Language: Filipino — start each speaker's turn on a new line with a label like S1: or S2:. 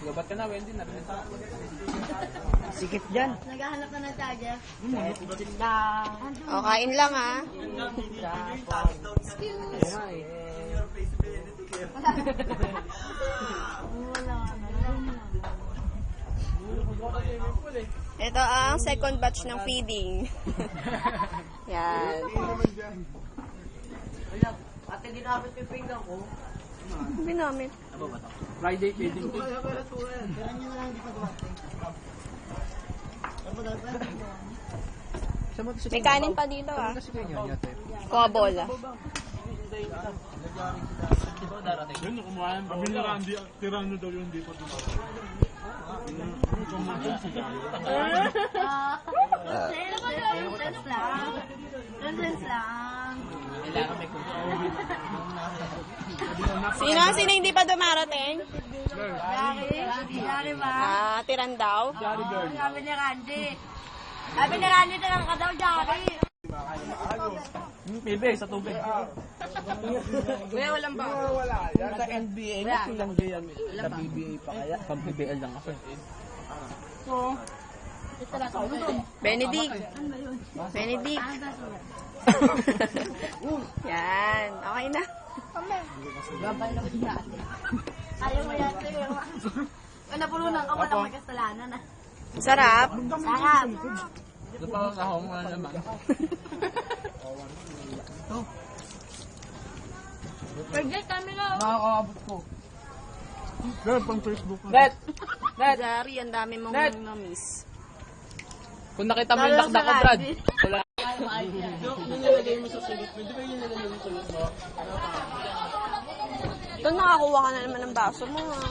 S1: Gabat ka na, Wendy.
S2: Sikip dyan.
S3: Naghahanap na ng charger.
S4: O, kain lang ha. Ito ang second batch ng feeding. Yan.
S2: Ate, dinamit yung pinggan ko.
S4: Binamit.
S1: Friday feeding.
S4: May kanin pa dito ah. Kobola.
S1: Yun, kumuha. Kami na Randy, tirano daw yung dito.
S3: Nonsense lang.
S4: Sino hindi pa dumarating?
S3: Yari ba?
S4: Ah, tiran daw.
S3: Sabi ni Randy. Sabi ni Randy, talang ka daw, Jari.
S1: Pibe, sa tubig.
S4: Kuya, walang ba?
S1: Sa NBA, mas lang yan. Sa PBA pa kaya? Pang PBL lang ako.
S4: Benedict. Benedict. Yan. Okay na.
S3: Gabay na ba ayaw mo yan sa'yo. Napulunan ka, walang may kasalanan ah.
S4: Sarap.
S3: Sarap.
S1: Ito pa ako sa home na naman.
S3: Forget kami na.
S1: Nakakaabot ko. Girl, pang Facebook. Net!
S4: Zari, ang dami mong na-miss.
S1: Kung nakita mo yung dakdak ko, Brad. Wala.
S2: Yung nilagay mo sa sulit mo, di ba yung nilagay mo sa sulit mo?
S4: Ito, nakakuha ka na naman ng baso mo ah.